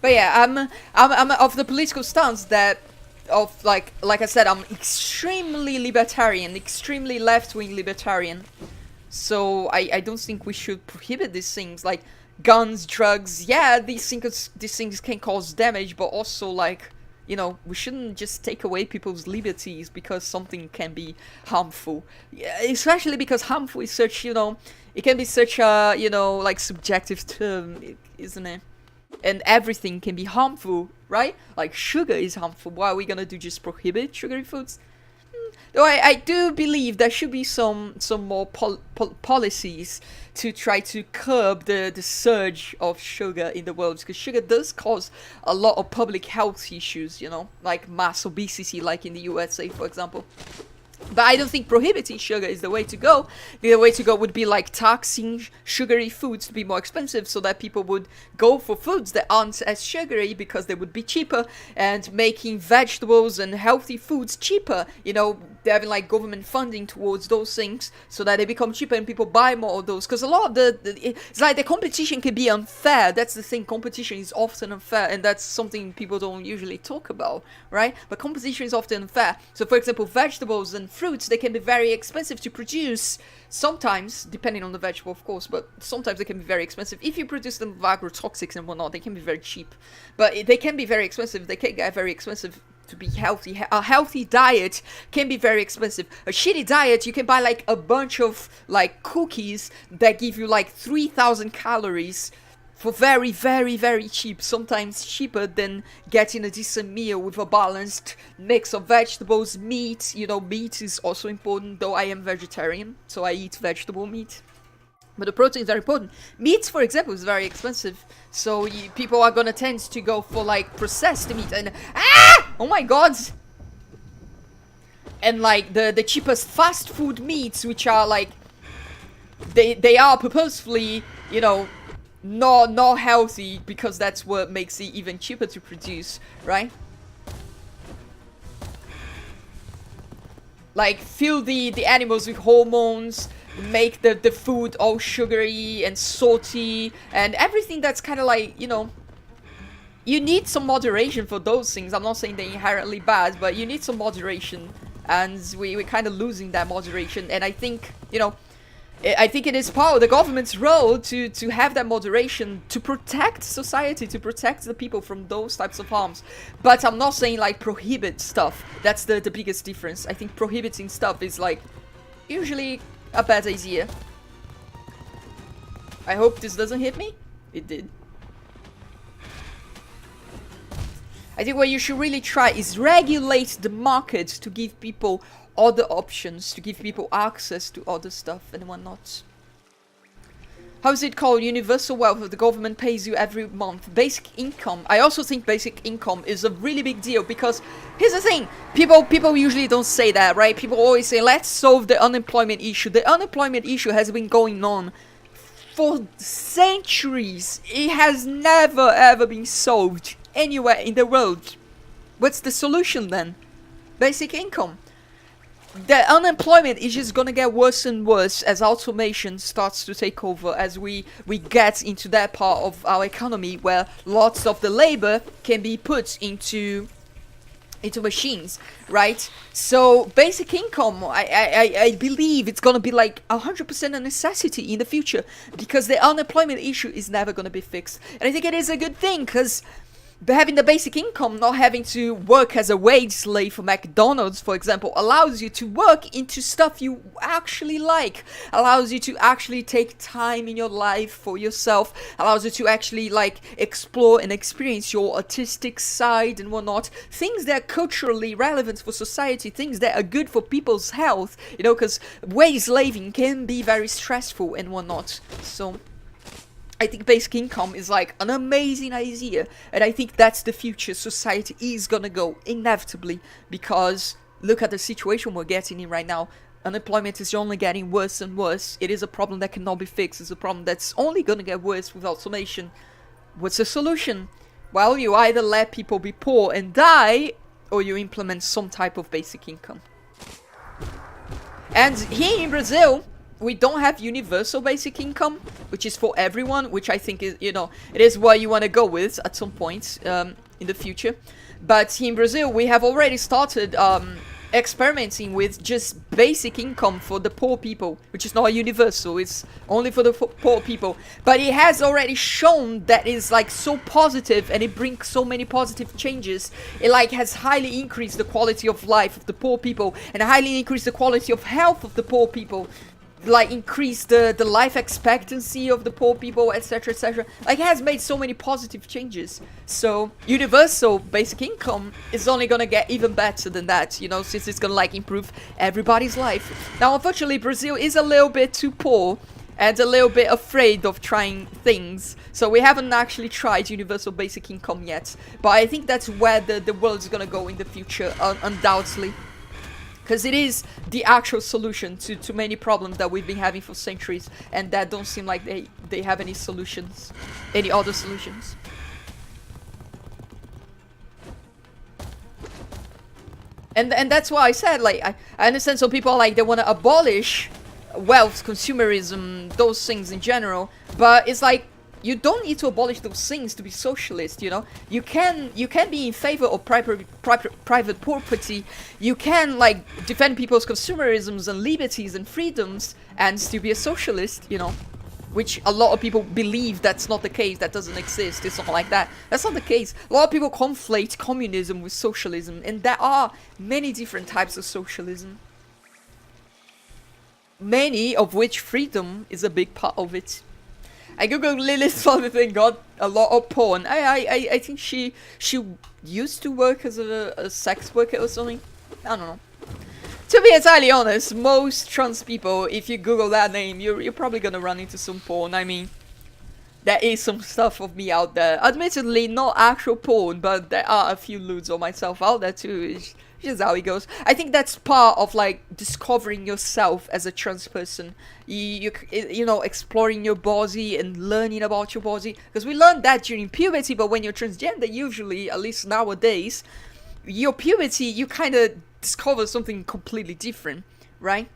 But yeah, I'm of the political stance that of like I said, I'm extremely libertarian, extremely left-wing libertarian. So I don't think we should prohibit these things like guns, drugs. Yeah, these things can cause damage, but also like, you know, we shouldn't just take away people's liberties because something can be harmful. Yeah, especially because harmful is such, you know, it can be such a, you know, like subjective term, isn't it? And everything can be harmful, right? Like sugar is harmful. Why are we gonna do just prohibit sugary foods? Though I do believe there should be some more policies to try to curb the surge of sugar in the world, because sugar does cause a lot of public health issues, you know, like mass obesity, like in the USA, for example. But I don't think prohibiting sugar is the way to go. The way to go would be like taxing sugary foods to be more expensive so that people would go for foods that aren't as sugary because they would be cheaper, and making vegetables and healthy foods cheaper. You know, having like government funding towards those things so that they become cheaper and people buy more of those. Because a lot of it's like the competition can be unfair. That's the thing. Competition is often unfair, and that's something people don't usually talk about, right? But competition is often unfair. So for example, vegetables and fruits, they can be very expensive to produce sometimes, depending on the vegetable, of course, but sometimes they can be very expensive. If you produce them with agrotoxics and whatnot, they can be very cheap, but they can be very expensive. They can get very expensive to be healthy. A healthy diet can be very expensive. A shitty diet, you can buy like a bunch of like cookies that give you like 3,000 calories for very, very, very cheap, sometimes cheaper than getting a decent meal with a balanced mix of vegetables, meat. You know, meat is also important, though I am vegetarian, so I eat vegetable meat. But the proteins are important. Meat, for example, is very expensive, so people are gonna tend to go for like processed meat and oh my god! And like the cheapest fast food meats, which are like they are purposefully, you know, not healthy, because that's what makes it even cheaper to produce, right? Like fill the animals with hormones, make the food all sugary and salty and everything that's kind of like, you know, you need some moderation for those things. I'm not saying they're inherently bad, but you need some moderation, and we're kind of losing that moderation. And I think, you know, I think it is part of the government's role to have that moderation, to protect society, to protect the people from those types of harms. But I'm not saying like prohibit stuff. That's the biggest difference. I think prohibiting stuff is like usually a bad idea. I hope this doesn't hit me. It did. I think what you should really try is regulate the market to give people other options, to give people access to other stuff and whatnot. How is it called? Universal wealth. The government pays you every month. Basic income. I also think basic income is a really big deal, because here's the thing. People usually don't say that, right? People always say, let's solve the unemployment issue. The unemployment issue has been going on for centuries. It has never ever been solved anywhere in the world. What's the solution then? Basic income. The unemployment is just gonna get worse and worse as automation starts to take over, as we get into that part of our economy where lots of the labor can be put into machines, right? So basic income, I believe it's gonna be like 100% a necessity in the future, because the unemployment issue is never gonna be fixed. And I think it is a good thing, because having the basic income, not having to work as a wage slave for McDonald's, for example, allows you to work into stuff you actually like, allows you to actually take time in your life for yourself, allows you to actually like explore and experience your artistic side and whatnot, things that are culturally relevant for society, things that are good for people's health, you know, because wage slaving can be very stressful and whatnot. So I think basic income is like an amazing idea, and I think that's the future society is gonna go, inevitably, because look at the situation we're getting in right now. Unemployment is only getting worse and worse. It is a problem that cannot be fixed. It's a problem that's only gonna get worse with automation. What's the solution? Well, you either let people be poor and die, or you implement some type of basic income. And here in Brazil, we don't have universal basic income, which is for everyone, which I think is, you know, it is what you want to go with at some point in the future. But in Brazil, we have already started experimenting with just basic income for the poor people, which is not universal, it's only for the poor people. But it has already shown that it's like so positive, and it brings so many positive changes. It like has highly increased the quality of life of the poor people, and highly increased the quality of health of the poor people, like increase the life expectancy of the poor people, etc, etc. Like it has made so many positive changes. So universal basic income is only gonna get even better than that, you know, since it's gonna like improve everybody's life. Now unfortunately Brazil is a little bit too poor and a little bit afraid of trying things, so we haven't actually tried universal basic income yet, but I think that's where the world's gonna go in the future, undoubtedly. Because it is the actual solution to many problems that we've been having for centuries, and that don't seem like they have any solutions, any other solutions. And that's why I said, like, I understand some people are like, they want to abolish wealth, consumerism, those things in general, but it's like, you don't need to abolish those things to be socialist, you know? You can be in favor of private property. You can, like, defend people's consumerisms and liberties and freedoms and still be a socialist, you know? Which a lot of people believe that's not the case, that doesn't exist, it's not like that. That's not the case. A lot of people conflate communism with socialism, and there are many different types of socialism. Many of which freedom is a big part of it. I googled Lilith's father thing, got a lot of porn. I think she used to work as a sex worker or something. I don't know. To be entirely honest, most trans people, if you Google that name, you're probably gonna run into some porn. I mean, there is some stuff of me out there. Admittedly, not actual porn, but there are a few nudes of myself out there too. It's just how it goes. I think that's part of like discovering yourself as a trans person. You know, exploring your body and learning about your body. Because we learned that during puberty, but when you're transgender, usually, at least nowadays, your puberty, you kind of discover something completely different, right?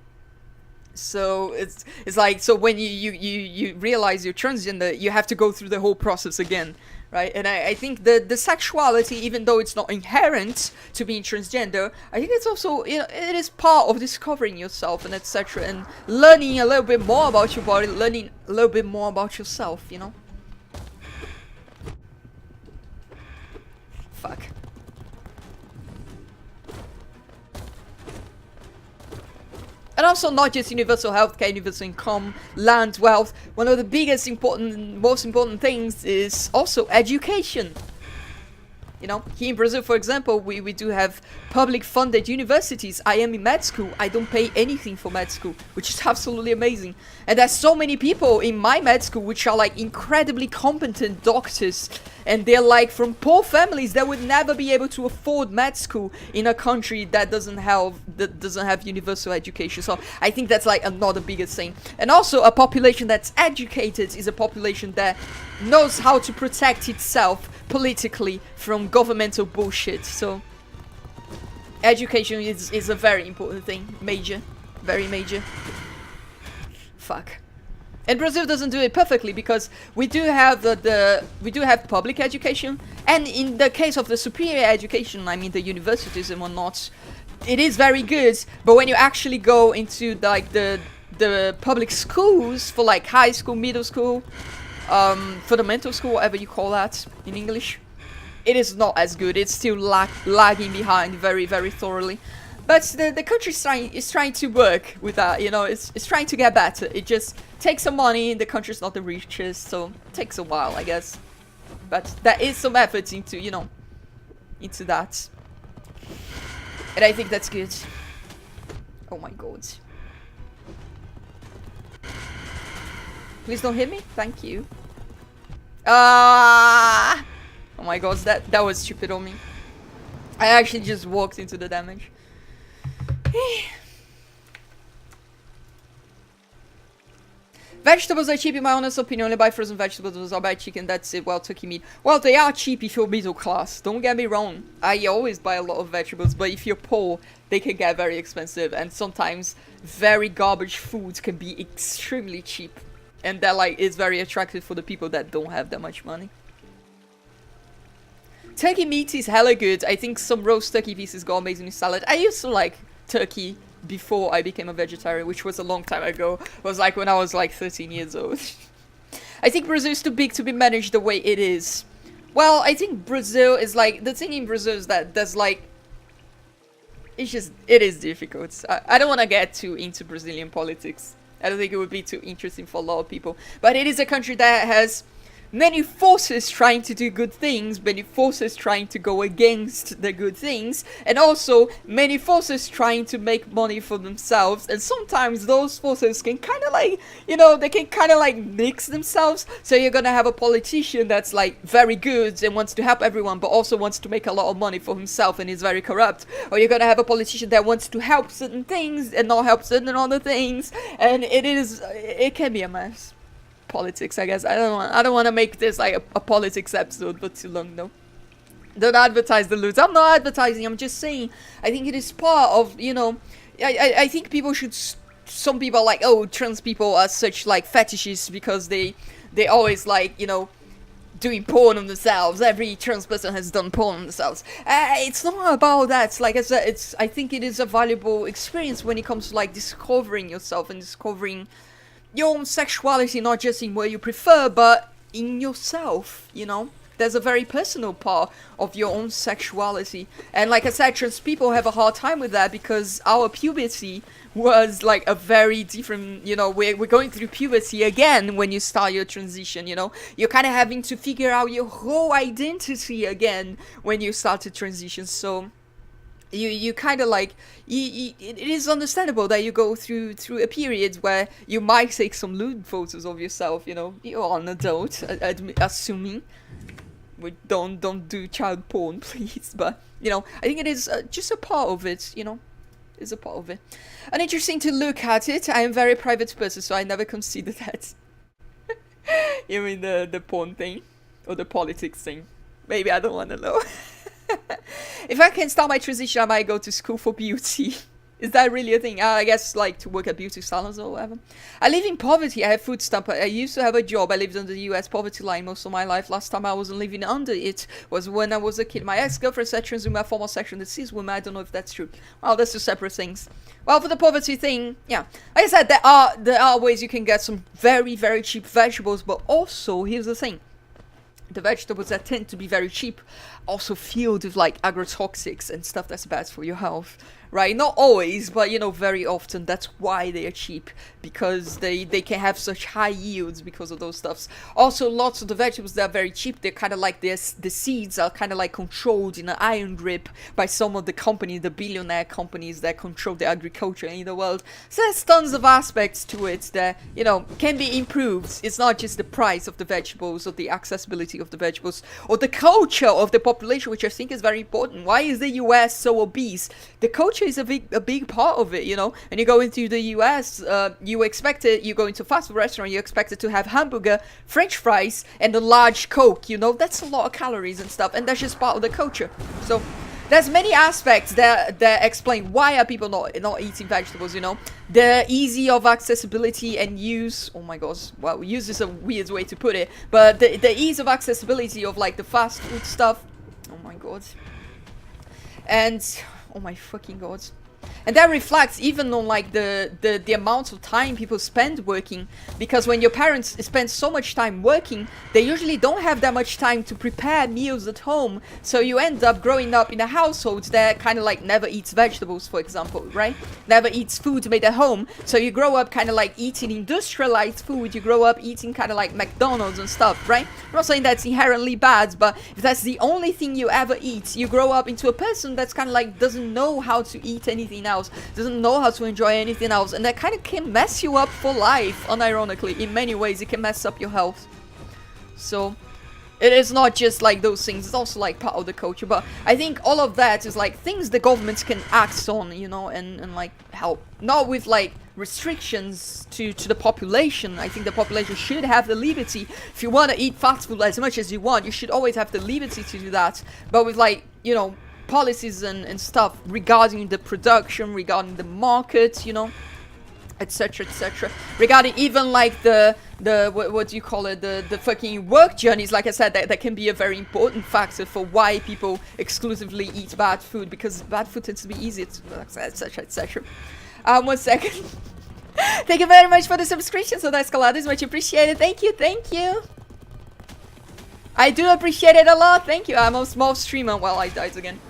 So it's like, so when you realize you're transgender, you have to go through the whole process again, right? And I think the sexuality, even though it's not inherent to being transgender, I think it's also, you know, it is part of discovering yourself and etc, and learning a little bit more about your body, learning a little bit more about yourself, you know? Fuck. And also not just universal healthcare, universal income, land, wealth. One of the biggest most important things is also education. You know, here in Brazil, for example, we do have public funded universities. I am in med school. I don't pay anything for med school, which is absolutely amazing. And there's so many people in my med school which are like incredibly competent doctors, and they're like from poor families that would never be able to afford med school in a country that doesn't have universal education. So I think that's like another biggest thing. And also, a population that's educated is a population that knows how to protect itself politically from governmental bullshit. So education is a very important thing. Major. Very major. Fuck. And Brazil doesn't do it perfectly, because we do have we do have public education, and in the case of the superior education, I mean the universities and whatnot, it is very good. But when you actually go into like the public schools for like high school, middle school, fundamental school, whatever you call that in English, it is not as good. It's still lagging behind very, very thoroughly. But the country is trying to work with that, you know, it's trying to get better. It just takes some money, the country's not the richest, so it takes a while, I guess. But there is some effort into, you know, into that. And I think that's good. Oh my god. Please don't hit me, thank you. Ah! Oh my god, that was stupid on me. I actually just walked into the damage. Vegetables are cheap in my honest opinion. Only buy frozen vegetables or buy chicken, that's it. Well, turkey meat. Well, they are cheap if you're middle class. Don't get me wrong. I always buy a lot of vegetables, but if you're poor, they can get very expensive. And sometimes very garbage foods can be extremely cheap. And that like is very attractive for the people that don't have that much money. Turkey meat is hella good. I think some roast turkey pieces go amazing with salad. I used to like turkey before I became a vegetarian, which was a long time ago. It was like when I was like 13 years old. I think Brazil is too big to be managed the way it is. Well, I think Brazil is like, the thing in Brazil is that there's like, it's just, it is difficult. I don't want to get too into Brazilian politics. I don't think it would be too interesting for a lot of people. But it is a country that has many forces trying to do good things, many forces trying to go against the good things, and also many forces trying to make money for themselves. And sometimes those forces can kind of like, you know, they can kind of like mix themselves. So you're gonna have a politician that's like very good and wants to help everyone, but also wants to make a lot of money for himself and is very corrupt. Or you're gonna have a politician that wants to help certain things and not help certain other things, and it can be a mess. Politics, I guess. I don't want to make this like a politics episode for too long though. Don't advertise the loot. I'm not advertising, I'm just saying I think it is part of, you know, I think people should, some people are like, oh, trans people are such like fetishes because they always like, you know, doing porn on themselves. Every trans person has done porn on themselves. It's not about that. Like I said, I think it is a valuable experience when it comes to like discovering yourself and discovering your own sexuality, not just in what you prefer, but in yourself, you know? There's a very personal part of your own sexuality. And like I said, trans people have a hard time with that because our puberty was like a very different, you know, we're going through puberty again when you start your transition, you know? You're kind of having to figure out your whole identity again when you start to transition, so you kind of like, it is understandable that you go through a period where you might take some lewd photos of yourself, you know, you're an adult, assuming. We don't do child porn, please, but, you know, I think it is just a part of it, you know, it's a part of it. And interesting to look at it. I am a very private person, so I never consider that. You mean the porn thing? Or the politics thing? Maybe I don't want to know. If I can start my transition, I might go to school for beauty. Is that really a thing? I guess like to work at beauty salons or whatever. I live in poverty. I have food stamp. I used to have a job. I lived under the US poverty line most of my life. Last time I wasn't living under it was when I was a kid. My ex-girlfriend said trans women are far more sexual than cis women. I don't know if that's true. Well, that's two separate things. Well, for the poverty thing, yeah. Like I said, there are ways you can get some very, very cheap vegetables, but also, here's the thing. The vegetables that tend to be very cheap also filled with like agrotoxics and stuff that's bad for your health, right? Not always, but you know, very often. That's why they are cheap, because they can have such high yields because of those stuffs. Also, lots of the vegetables that are very cheap, they're kind of like this, the seeds are kind of like controlled in an iron grip by some of the companies, the billionaire companies that control the agriculture in the world. So there's tons of aspects to it that, you know, can be improved. It's not just the price of the vegetables or the accessibility of the vegetables or the culture of the population, which I think is very important. Why is the US so obese? The culture is a big part of it, you know. And you go into the US, you go into a fast food restaurant, you expect it to have hamburger, french fries, and a large Coke, you know. That's a lot of calories and stuff, and that's just part of the culture. So there's many aspects that explain why are people not eating vegetables, you know. The easy of accessibility and use, oh my gosh, well, use is a weird way to put it, but the ease of accessibility of like the fast food stuff, oh my god. And oh my fucking god. And that reflects even on like the amount of time people spend working, because when your parents spend so much time working, they usually don't have that much time to prepare meals at home. So you end up growing up in a household that kind of like never eats vegetables, for example, right? Never eats food made at home. So you grow up kind of like eating industrialized food. You grow up eating kind of like McDonald's and stuff, right? I'm not saying that's inherently bad, but if that's the only thing you ever eat, you grow up into a person that's kind of like doesn't know how to eat anything else, doesn't know how to enjoy anything else, and that kind of can mess you up for life. Unironically, in many ways it can mess up your health. So it is not just like those things, it's also like part of the culture. But I think all of that is like things the governments can act on, you know, and like help, not with like restrictions to the population. I think the population should have the liberty. If you want to eat fast food as much as you want, you should always have the liberty to do that. But with, like, you know, policies and stuff regarding the production, regarding the market, you know, etc, etc, regarding even like the what do you call it, the fucking work journeys, like I said, that can be a very important factor for why people exclusively eat bad food, because bad food tends to be easy, etc, etc. 1 second. Thank you very much for the subscription, so that's Escaladas, much appreciated. Thank you, thank you. I do appreciate it a lot, thank you. I'm a small streamer. Well, I died again.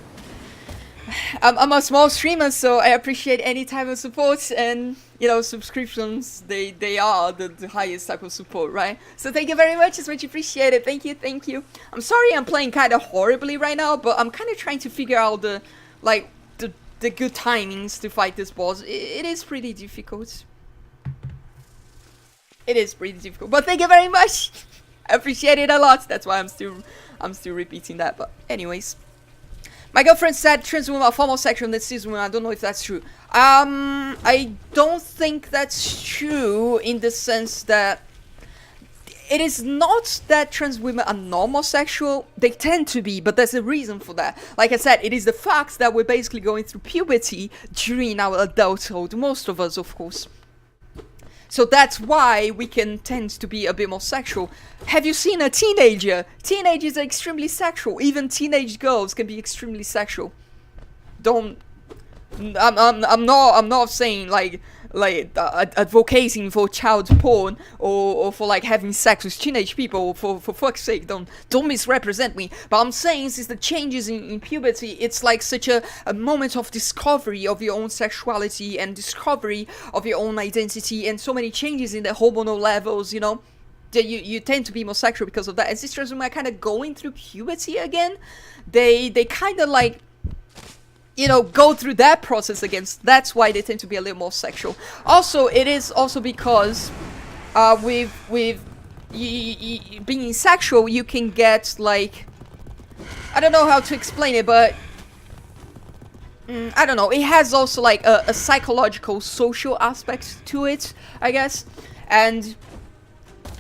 I'm a small streamer, so I appreciate any type of support, and you know, subscriptions, they are the highest type of support, right? So thank you very much, it's much appreciated. Thank you, thank you. I'm sorry I'm playing kind of horribly right now, but I'm kind of trying to figure out the good timings to fight this boss. It is pretty difficult. It is pretty difficult, but thank you very much. I appreciate it a lot. That's why I'm still repeating that. But anyways. My girlfriend said trans women are far more sexual than cis women. I don't know if that's true. I don't think that's true in the sense that it is not that trans women are normal sexual. They tend to be, but there's a reason for that. Like I said, it is the fact that we're basically going through puberty during our adulthood. Most of us, of course. So that's why we can tend to be a bit more sexual. Have you seen a teenager? Teenagers are extremely sexual. Even teenage girls can be extremely sexual. Don't. I'm not saying like advocating for child porn or for like having sex with teenage people. For fuck's sake, don't misrepresent me. But I'm saying since the changes in puberty, it's like such a moment of discovery of your own sexuality and discovery of your own identity, and so many changes in the hormonal levels, you know, that you tend to be more sexual because of that. And sisters who are kind of going through puberty again, they kind of like, you know, go through that process again. That's why they tend to be a little more sexual. Also, it is also because with being sexual, you can get like, I don't know how to explain it, but I don't know. It has also like a psychological, social aspect to it, I guess. And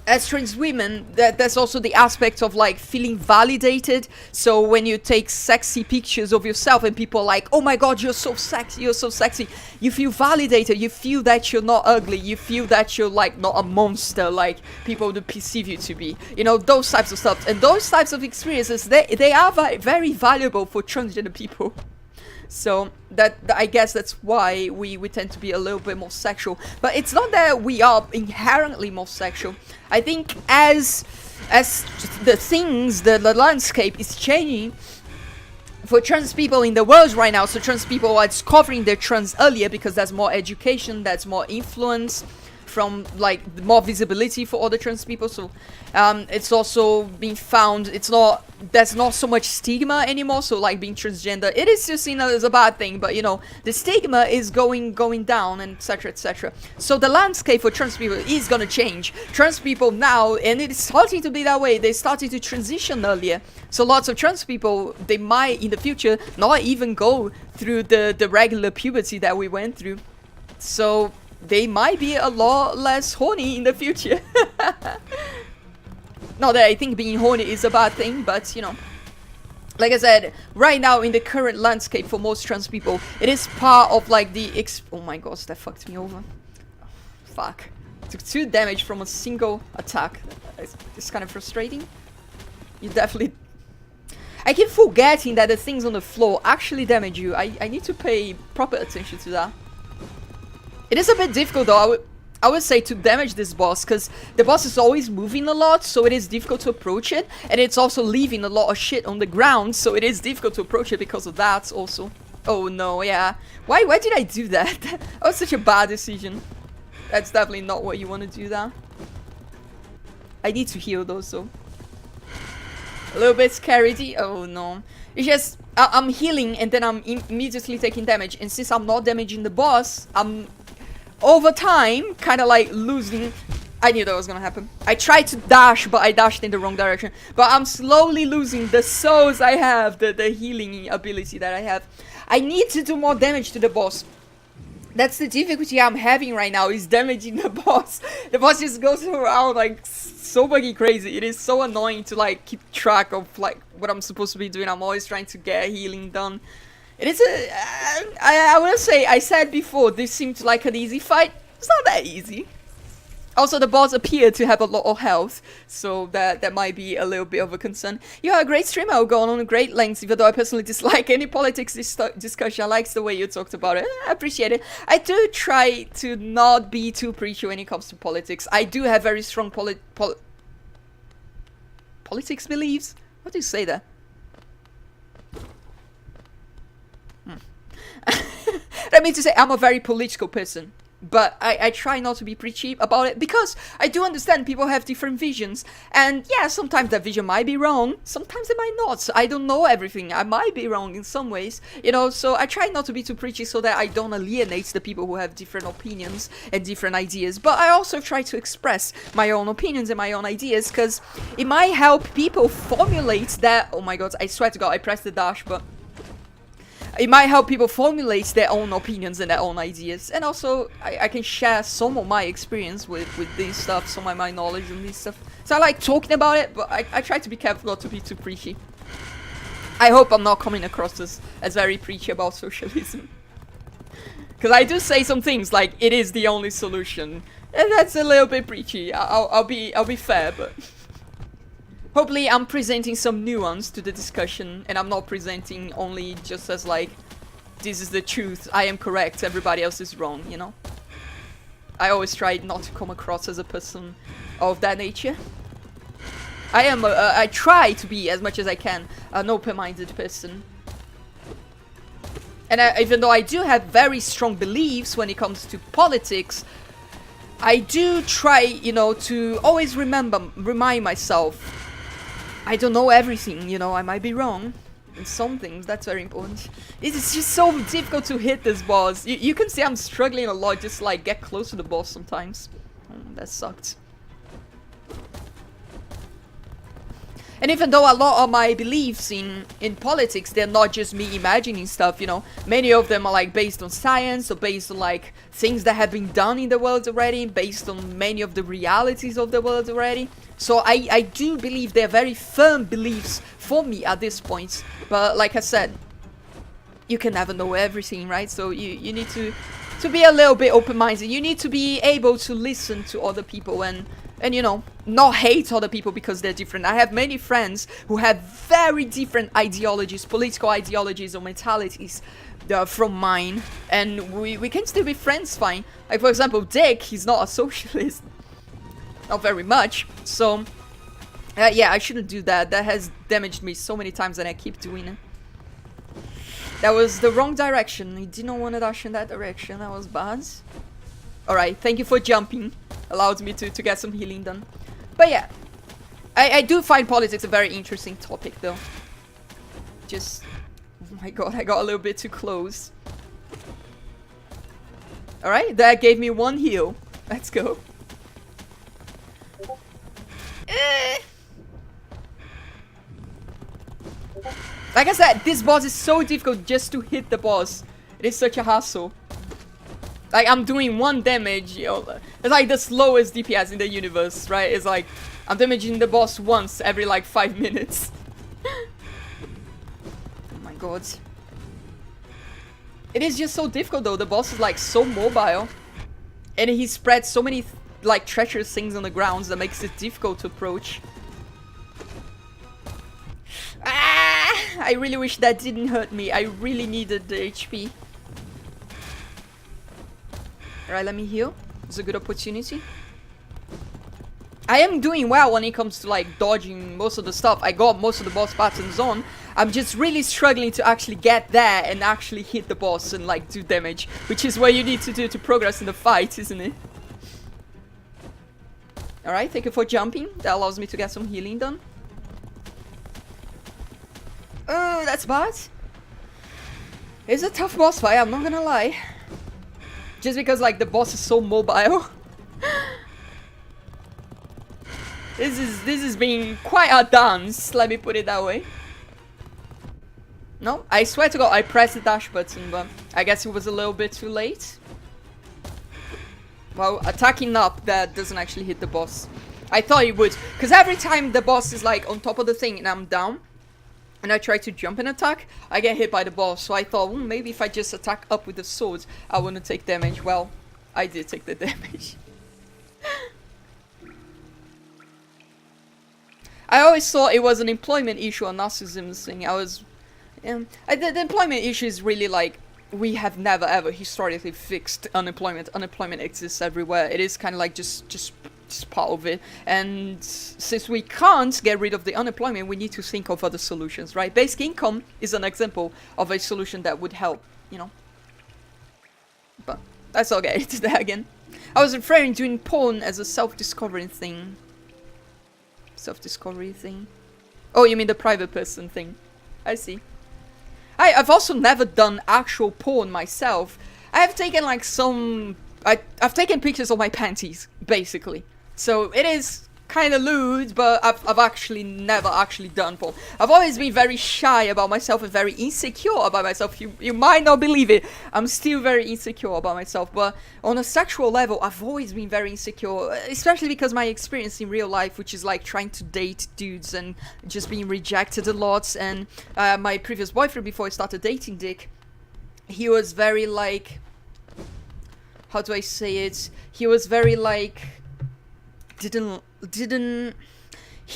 as trans women, there's also the aspect of like feeling validated. So when you take sexy pictures of yourself and people are like, oh my god, you're so sexy, you're so sexy, you feel validated, you feel that you're not ugly, you feel that you're like not a monster like people would perceive you to be, you know, those types of stuff. And those types of experiences, they are very valuable for transgender people. So that I guess that's why we tend to be a little bit more sexual. But it's not that we are inherently more sexual. I think as the landscape is changing for trans people in the world right now, so trans people are discovering their trans earlier because there's more education, there's more influence from like more visibility for other trans people. So it's also being found, there's not so much stigma anymore. So like being transgender, it is still seen as a bad thing, but you know, the stigma is going down, and etc, etc. So the landscape for trans people is gonna change. Trans people now, and it's starting to be that way, they're starting to transition earlier. So lots of trans people, they might in the future not even go through the regular puberty that we went through. So they might be a lot less horny in the future. Not that I think being horny is a bad thing, but you know, like I said, right now in the current landscape for most trans people, it is part of like the oh my gosh, that fucked me over. Fuck. Took 2 damage from a single attack. It's kind of frustrating. You definitely... I keep forgetting that the things on the floor actually damage you. I need to pay proper attention to that. It is a bit difficult though, I would say, to damage this boss, because the boss is always moving a lot, so it is difficult to approach it, and it's also leaving a lot of shit on the ground, so it is difficult to approach it because of that also. Oh no, yeah. Why did I do that? That was such a bad decision. That's definitely not what you want to do that. I need to heal though, so... A little bit scary. Oh no. It's just, I'm healing and then I'm immediately taking damage, and since I'm not damaging the boss, I'm... over time, kind of like losing... I knew that was gonna happen. I tried to dash, but I dashed in the wrong direction. But I'm slowly losing the souls I have, the healing ability that I have. I need to do more damage to the boss. That's the difficulty I'm having right now, is damaging the boss. The boss just goes around like so fucking crazy. It is so annoying to like keep track of like what I'm supposed to be doing. I'm always trying to get healing done. It is a... I will say, I said before, this seemed like an easy fight. It's not that easy. Also, the boss appeared to have a lot of health, so that might be a little bit of a concern. You are a great streamer, I'll go on great lengths, even though I personally dislike any politics discussion. I like the way you talked about it. I appreciate it. I do try to not be too preachy when it comes to politics. I do have very strong politics beliefs? What do you say there? That means to say I'm a very political person. But I try not to be preachy about it, because I do understand people have different visions. And yeah, sometimes that vision might be wrong, sometimes it might not. So I don't know everything. I might be wrong in some ways, you know, so I try not to be too preachy so that I don't alienate the people who have different opinions and different ideas. But I also try to express my own opinions and my own ideas, because it might help people formulate that. Oh my god, I swear to god, I pressed the dash, but it might help people formulate their own opinions and their own ideas. And also, I can share some of my experience with this stuff, some of my knowledge and this stuff. So I like talking about it, but I try to be careful not to be too preachy. I hope I'm not coming across as very preachy about socialism. Because I do say some things like, it is the only solution. And that's a little bit preachy. I'll be fair, but... Hopefully I'm presenting some nuance to the discussion, and I'm not presenting only just as like, this is the truth, I am correct, everybody else is wrong, you know? I always try not to come across as a person of that nature. I try to be, as much as I can, an open-minded person. And even though I do have very strong beliefs when it comes to politics, I do try, you know, to always remind myself, I don't know everything, you know, I might be wrong in some things, that's very important. It's just so difficult to hit this boss. You can see I'm struggling a lot just to like get close to the boss sometimes. That sucked. And even though a lot of my beliefs in politics, they're not just me imagining stuff, you know. Many of them are like based on science, or based on like things that have been done in the world already, based on many of the realities of the world already. So I do believe they're very firm beliefs for me at this point. But like I said, you can never know everything, right? So you need to be a little bit open-minded. You need to be able to listen to other people and you know, not hate other people because they're different. I have many friends who have very different ideologies, political ideologies or mentalities from mine, and we can still be friends fine. Like for example, Dick, he's not a socialist. Not very much. So, yeah, I shouldn't do that. That has damaged me so many times and I keep doing it. That was the wrong direction. I did not want to dash in that direction. That was bad. Alright, thank you for jumping. Allowed me to get some healing done. But yeah, I do find politics a very interesting topic though. Just, oh my god, I got a little bit too close. Alright, that gave me one heal. Let's go. Like I said, this boss is so difficult just to hit the boss. It is such a hassle. Like, I'm doing 1 damage, you know. It's like the slowest DPS in the universe, right? It's like, I'm damaging the boss once every like 5 minutes. Oh my god. It is just so difficult though. The boss is like so mobile. And he spreads so many like treacherous things on the grounds that makes it difficult to approach. Ah! I really wish that didn't hurt me. I really needed the HP. Alright, let me heal. It's a good opportunity. I am doing well when it comes to like dodging most of the stuff. I got most of the boss patterns on. I'm just really struggling to actually get there and actually hit the boss and like do damage, which is what you need to do to progress in the fight, isn't it? Alright, thank you for jumping. That allows me to get some healing done. Oh, that's bad. It's a tough boss fight, I'm not gonna lie. Just because like the boss is so mobile. This is being quite a dance, let me put it that way. No, I swear to god I pressed the dash button, but I guess it was a little bit too late. Well, attacking up, that doesn't actually hit the boss. I thought it would, because every time the boss is like on top of the thing and I'm down, and I try to jump and attack, I get hit by the boss. So I thought, maybe if I just attack up with the sword, I wouldn't take damage. Well, I did take the damage. I always thought it was an employment issue, a narcissism thing. The employment issue is really like, we have never ever historically fixed unemployment. Unemployment exists everywhere. It is kind of like just part of it. And since we can't get rid of the unemployment, we need to think of other solutions, right? Basic income is an example of a solution that would help, you know. But let's not get into that again. I was referring to doing porn as a self-discovery thing. Self-discovery thing. Oh, you mean the private person thing? I see. I've also never done actual porn myself. I have taken like I've taken pictures of my panties, basically. So it is kind of lewd, but I've actually never actually done porn. I've always been very shy about myself and very insecure about myself. You might not believe it. I'm still very insecure about myself, but on a sexual level, I've always been very insecure, especially because my experience in real life, which is like trying to date dudes and just being rejected a lot. And my previous boyfriend, before I started dating Dick, he was very like, how do I say it? He was very like, he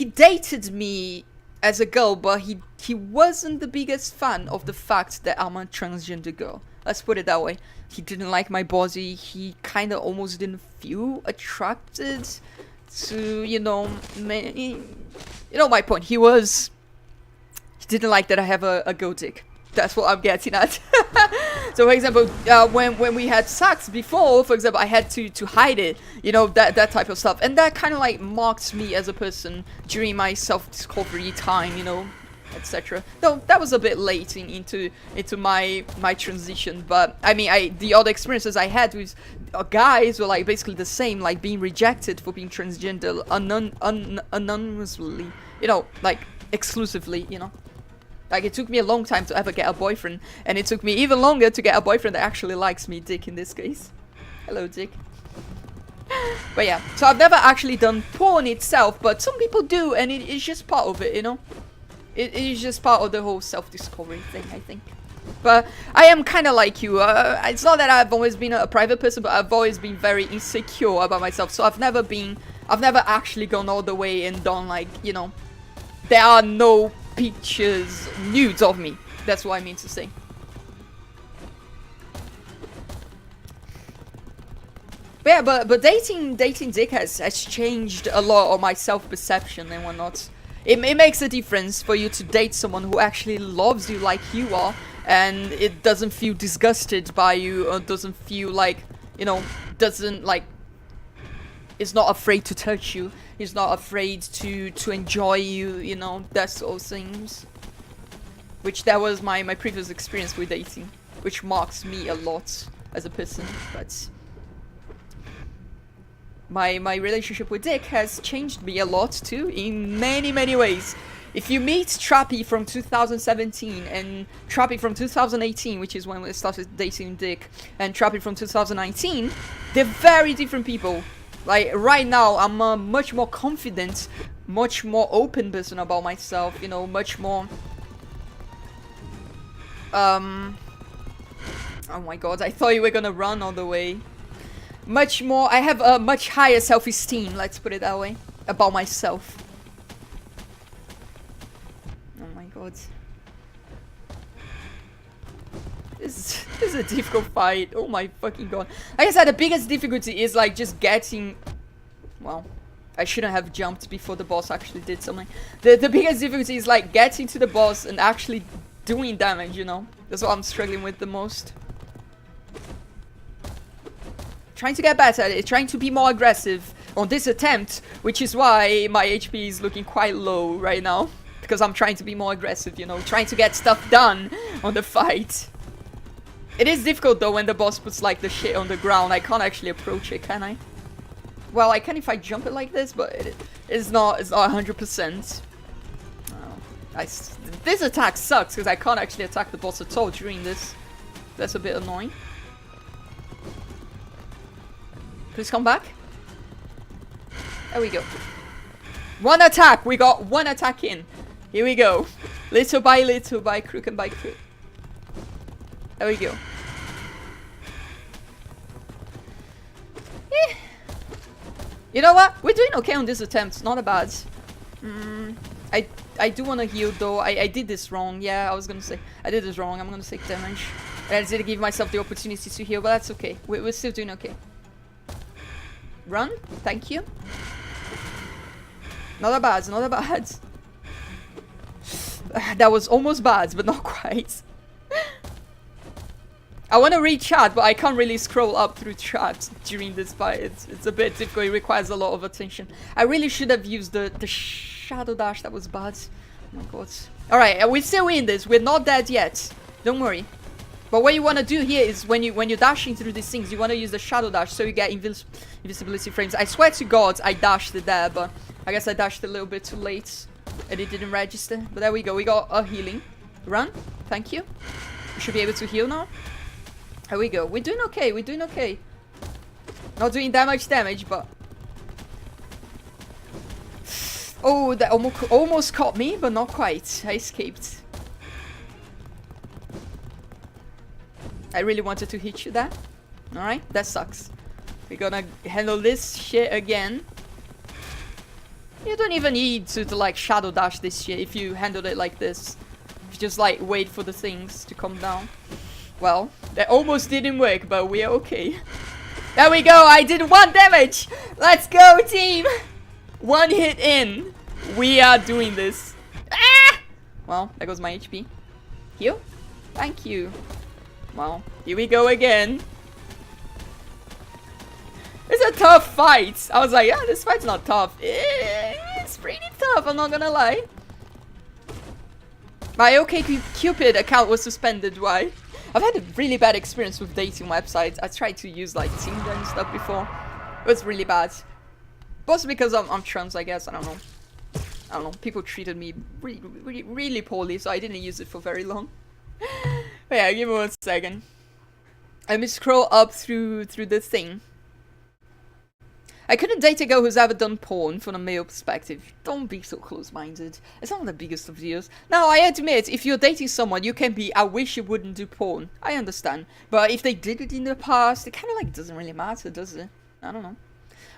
dated me as a girl, but he wasn't the biggest fan of the fact that I'm a transgender girl. Let's put it that way. He didn't like my body. He kind of almost didn't feel attracted to, you know my point. He didn't like that I have a girl dick. That's what I'm getting at. So, for example, when we had sex before, for example, I had to hide it, you know, that type of stuff. And that kind of like marked me as a person during my self-discovery time, you know, etc. Though that was a bit late into my transition. But I mean, the other experiences I had with guys were like basically the same, like being rejected for being transgender anonymously, you know, like exclusively, you know. Like, it took me a long time to ever get a boyfriend, and it took me even longer to get a boyfriend that actually likes me, Dick, in this case. Hello, Dick. But yeah, so I've never actually done porn itself, but some people do, and it's just part of it, you know? It is just part of the whole self-discovery thing, I think. But I am kind of like you. It's not that I've always been a private person, but I've always been very insecure about myself, so I've never actually gone all the way and done, like, you know, there are no pictures, nudes of me. That's what I mean to say. But yeah, but dating Dick has changed a lot of my self-perception and whatnot. It makes a difference for you to date someone who actually loves you like you are, and it doesn't feel disgusted by you, or doesn't feel like, you know, is not afraid to touch you. He's not afraid to enjoy you, you know, that sort of things. Which that was my previous experience with dating, which marks me a lot as a person. But my relationship with Dick has changed me a lot too, in many ways. If you meet Trappy from 2017 and Trappy from 2018, which is when we started dating Dick, and Trappy from 2019, they're very different people. Like, right now, I'm a much more confident, much more open person about myself, you know, much more... Oh my god, I thought you were gonna run all the way. Much more... I have a much higher self-esteem, let's put it that way, about myself. Oh my god. This is a difficult fight. Oh my fucking god. Like I said, the biggest difficulty is like just getting... Well, I shouldn't have jumped before the boss actually did something. The biggest difficulty is like getting to the boss and actually doing damage, you know? That's what I'm struggling with the most. Trying to get better at it, trying to be more aggressive on this attempt, which is why my HP is looking quite low right now. Because I'm trying to be more aggressive, you know? Trying to get stuff done on the fight. It is difficult though when the boss puts like the shit on the ground. I can't actually approach it, can I? Well, I can if I jump it like this, but it's not 100%. Oh, this attack sucks because I can't actually attack the boss at all during this. That's a bit annoying. Please come back. There we go. One attack. We got one attack in. Here we go. Little by crook and by crook. There we go. Eh. You know what? We're doing okay on this attempt. Not a bad. I do want to heal though. I did this wrong. Yeah, I was gonna say I did this wrong. I'm gonna take damage. I didn't give myself the opportunity to heal, but that's okay. We're still doing okay. Run. Thank you. Not a bad. Not a bad. That was almost bad, but not quite. I want to read chat, but I can't really scroll up through chat during this fight. It's a bit difficult. It requires a lot of attention. I really should have used the shadow dash. That was bad. Oh my god. Alright, we're still in this. We're not dead yet. Don't worry. But what you want to do here is when you're dashing through these things, you want to use the shadow dash so you get invisibility frames. I swear to god I dashed it there, but I guess I dashed a little bit too late and it didn't register. But there we go. We got a healing. Run. Thank you. We should be able to heal now. There we go. We're doing okay. We're doing okay. Not doing that much damage, but... Oh, that almost caught me, but not quite. I escaped. I really wanted to hit you there. Alright, that sucks. We're gonna handle this shit again. You don't even need to like shadow dash this shit if you handle it like this. You just like wait for the things to come down. Well, that almost didn't work, but we're okay. There we go, I did 1 damage! Let's go, team! 1 hit in. We are doing this. Ah! Well, there goes my HP. Heal? Thank you. Well, here we go again. It's a tough fight. I was like, yeah, this fight's not tough. It's pretty tough, I'm not gonna lie. My OkCupid account was suspended, why? I've had a really bad experience with dating websites. I tried to use like Tinder and stuff before. It was really bad. Possibly because I'm trans, I guess. I don't know. I don't know. People treated me really poorly, so I didn't use it for very long. But yeah, give me 1 second. Let me scroll up through the thing. I couldn't date a girl who's ever done porn from a male perspective. Don't be so close-minded. It's not the biggest of deals. Now, I admit, if you're dating someone, you can be, I wish you wouldn't do porn. I understand. But if they did it in the past, it kind of like doesn't really matter, does it? I don't know.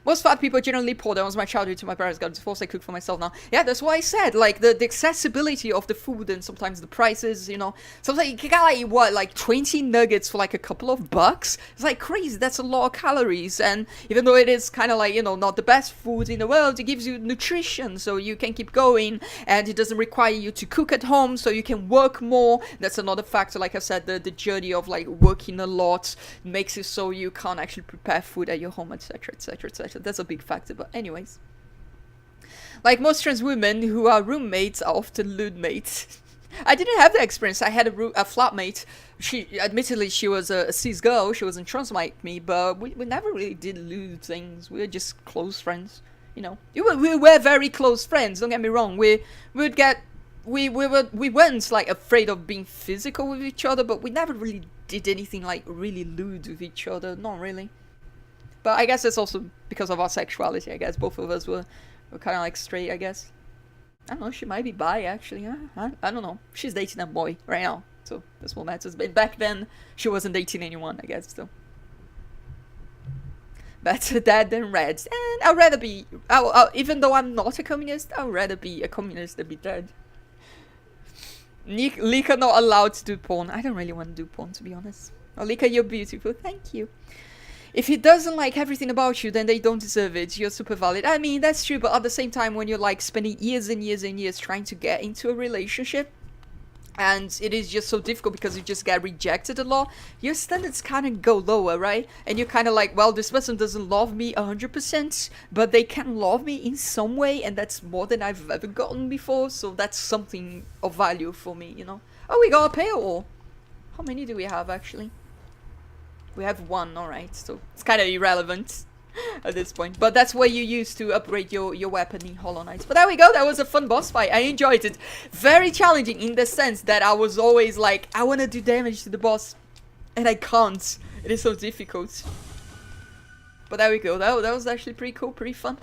Most fat people are generally poor. That was my childhood to my parents. Got divorced. I cook for myself now. Yeah, that's what I said. Like the accessibility of the food and sometimes the prices. You know, sometimes you can get like what, like 20 nuggets for like a couple of bucks. It's like crazy. That's a lot of calories. And even though it is kind of like, you know, not the best food in the world, it gives you nutrition so you can keep going. And it doesn't require you to cook at home, so you can work more. That's another factor. Like I said, the journey of like working a lot makes it so you can't actually prepare food at your home, etc., etc., etc. That's a big factor, but anyways. Like most trans women who are roommates are often lewd mates. I didn't have that experience. I had a flatmate. Admittedly, she was a cis girl. She wasn't trans like me, but we never really did lewd things. We were just close friends, you know. We were very close friends. Don't get me wrong. We weren't like afraid of being physical with each other, but we never really did anything like really lewd with each other. Not really. But I guess it's also because of our sexuality, I guess. Both of us were kind of like straight, I guess. I don't know, she might be bi, actually. I don't know. She's dating a boy right now, so that's what matters. But back then, she wasn't dating anyone, I guess, so. Better dead than red. And I'd rather be... even though I'm not a communist, I'd rather be a communist than be dead. Lika not allowed to do porn. I don't really want to do porn, to be honest. Oh, Lika, you're beautiful. Thank you. If he doesn't like everything about you, then they don't deserve it. You're super valid. I mean, that's true, but at the same time, when you're like spending years and years and years trying to get into a relationship, and it is just so difficult because you just get rejected a lot, your standards kind of go lower, right? And you're kind of like, well, this person doesn't love me 100%, but they can love me in some way, and that's more than I've ever gotten before, so that's something of value for me, you know? Oh, we got a paywall. How many do we have, actually? We have 1, alright, so it's kind of irrelevant at this point. But that's what you use to upgrade your weapon in Hollow Knight. But there we go, that was a fun boss fight. I enjoyed it. Very challenging in the sense that I was always like, I want to do damage to the boss, and I can't. It is so difficult. But there we go. That was actually pretty cool, pretty fun.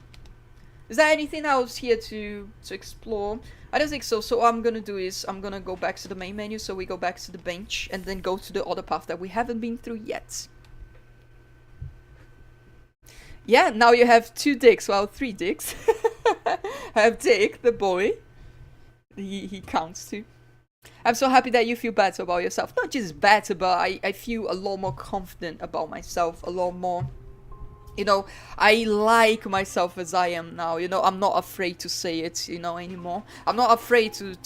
Is there anything else here to explore? I don't think so. So what I'm gonna do is I'm gonna go back to the main menu. So we go back to the bench and then go to the other path that we haven't been through yet. Yeah, now you have 2 dicks. Well, 3 dicks. I have Dick, the boy. He counts too. I'm so happy that you feel better about yourself. Not just better, but I feel a lot more confident about myself. A lot more... You know, I like myself as I am now. You know, I'm not afraid to say it, you know, anymore. I'm not afraid to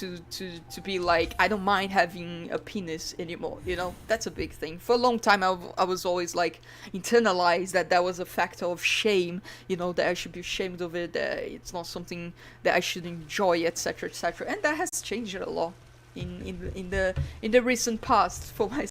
be like, I don't mind having a penis anymore. You know, that's a big thing. For a long time, I was always like internalized that was a factor of shame. You know, that I should be ashamed of it. That it's not something that I should enjoy, etc., etc. And that has changed a lot in the recent past for myself.